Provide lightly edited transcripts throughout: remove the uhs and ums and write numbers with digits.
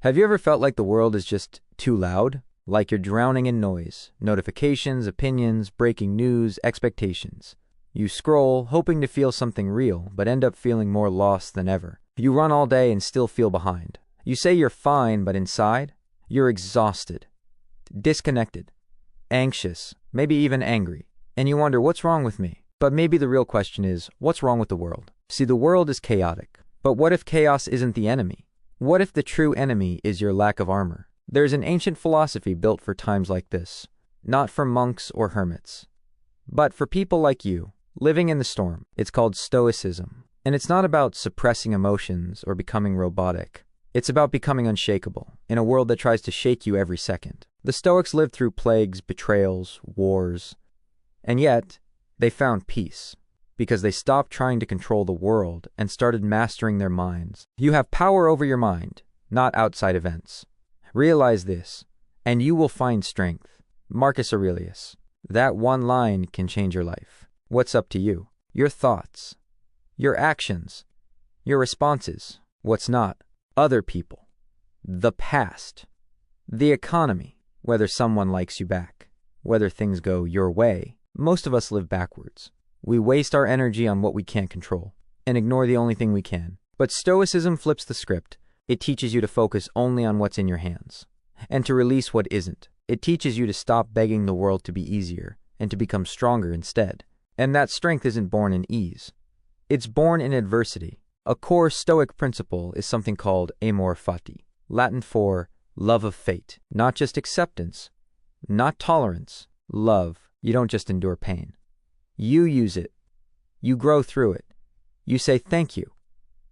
Have you ever felt like the world is just too loud? Like you're drowning in noise, notifications, opinions, breaking news, expectations. You scroll, hoping to feel something real, but end up feeling more lost than ever. You run all day and still feel behind. You say you're fine, but inside, you're exhausted, disconnected, anxious, maybe even angry. And you wonder, what's wrong with me? But maybe the real question is, what's wrong with the world? See, the world is chaotic. But what if chaos isn't the enemy? What if the true enemy is your lack of armor? There's an ancient philosophy built for times like this, not for monks or hermits, but for people like you, living in the storm. It's called Stoicism. And it's not about suppressing emotions or becoming robotic. It's about becoming unshakable in a world that tries to shake you every second. The Stoics lived through plagues, betrayals, wars, and yet they found peace because they stopped trying to control the world and started mastering their minds. You have power over your mind, not outside events. Realize this, and you will find strength. Marcus Aurelius. That one line can change your life. What's up to you? Your thoughts, your actions, your responses. What's not? Other people, the past, the economy, whether someone likes you back, whether things go your way. Most of us live backwards. We waste our energy on what we can't control and ignore the only thing we can. But Stoicism flips the script. It teaches you to focus only on what's in your hands and to release what isn't. It teaches you to stop begging the world to be easier and to become stronger instead. And that strength isn't born in ease. It's born in adversity. A core Stoic principle is something called Amor, Fati, Latin for love of fate. Not just acceptance, not tolerance, love. You don't just endure pain. You use it. You grow through it. You say thank you.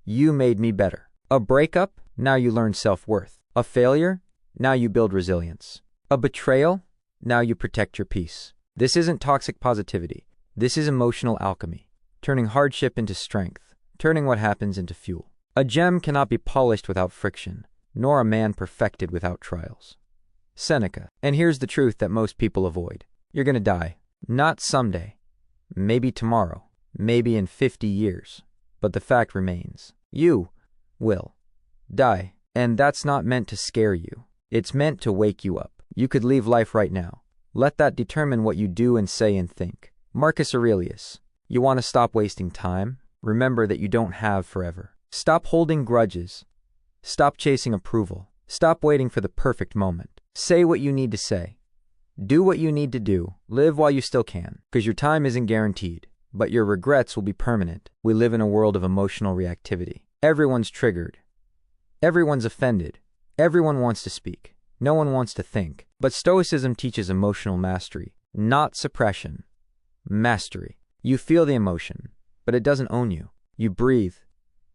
You made me better. A breakup? Now you learn self-worth. A failure? Now you build resilience. A betrayal? Now you protect your peace. This isn't toxic positivity. This is emotional alchemy, turning hardship into strength, turning what happens into fuel. A gem cannot be polished without friction, nor a man perfected without trials. Seneca. And here's the truth that most people avoid. You're gonna die. Not someday. Maybe tomorrow. Maybe in 50 years. But the fact remains. You will die. And that's not meant to scare you. It's meant to wake you up. You could leave life right now. Let that determine what you do and say and think. Marcus Aurelius. You want to stop wasting time? Remember that you don't have forever. Stop holding grudges. Stop chasing approval. Stop waiting for the perfect moment. Say what you need to say. Do what you need to do. Live while you still can, because your time isn't guaranteed, but your regrets will be permanent. We live in a world of emotional reactivity. Everyone's triggered. Everyone's offended. Everyone wants to speak. No one wants to think. But Stoicism teaches emotional mastery, not suppression. Mastery. You feel the emotion, but it doesn't own you. You breathe.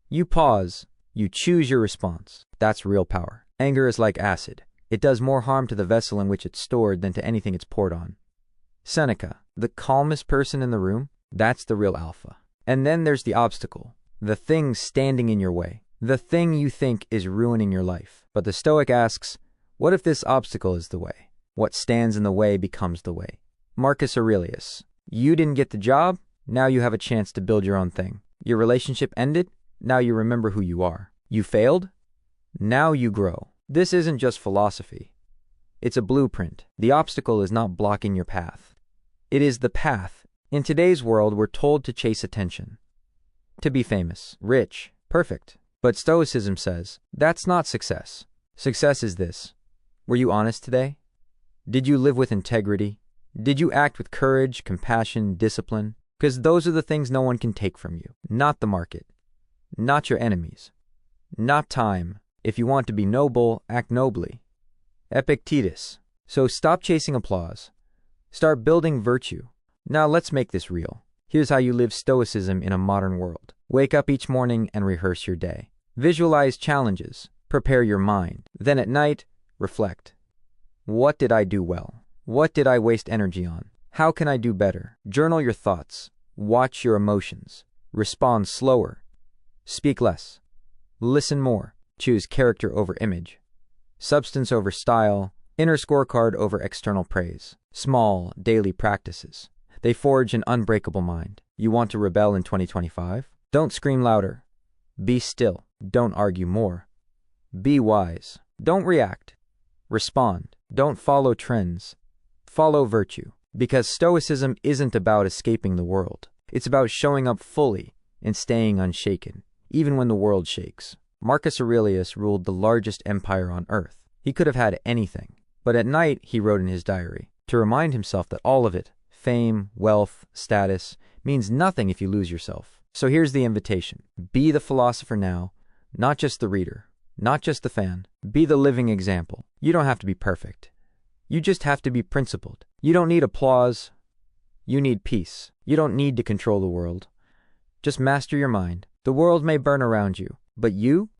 You pause. You choose your response. That's real power. Anger is like acid. It does more harm to the vessel in which it's stored than to anything it's poured on. Seneca. The calmest person in the room? That's the real alpha. And then there's the obstacle. The thing standing in your way. The thing you think is ruining your life. But the Stoic asks, what if this obstacle is the way? What stands in the way becomes the way. Marcus Aurelius. You didn't get the job? Now you have a chance to build your own thing. Your relationship ended? Now you remember who you are. You failed? Now you grow. This isn't just philosophy. It's a blueprint. The obstacle is not blocking your path. It is the path. In today's world, we're told to chase attention, to be famous, rich, perfect. But Stoicism says, that's not success. Success is this. Were you honest today? Did you live with integrity? Did you act with courage, compassion, discipline? Because those are the things no one can take from you. Not the market. Not your enemies. Not time. If you want to be noble, act nobly. Epictetus. So stop chasing applause. Start building virtue. Now let's make this real. Here's how you live Stoicism in a modern world. Wake up each morning and rehearse your day. Visualize challenges. Prepare your mind. Then at night, reflect. What did I do well? What did I waste energy on? How can I do better? Journal your thoughts. Watch your emotions. Respond slower. Speak less. Listen more. Choose character over image. Substance over style. Inner scorecard over external praise. Small, daily practices. They forge an unbreakable mind. You want to rebel in 2025? Don't scream louder. Be still. Don't argue more. Be wise. Don't react. Respond. Don't follow trends. Follow virtue. Because Stoicism isn't about escaping the world. It's about showing up fully and staying unshaken, even when the world shakes. Marcus Aurelius ruled the largest empire on earth. He could have had anything. But at night, he wrote in his diary, to remind himself that all of it, fame, wealth, status, means nothing if you lose yourself. So here's the invitation. Be the philosopher now, not just the reader, not just the fan. Be the living example. You don't have to be perfect. You just have to be principled. You don't need applause. You need peace. You don't need to control the world. Just master your mind. The world may burn around you, but you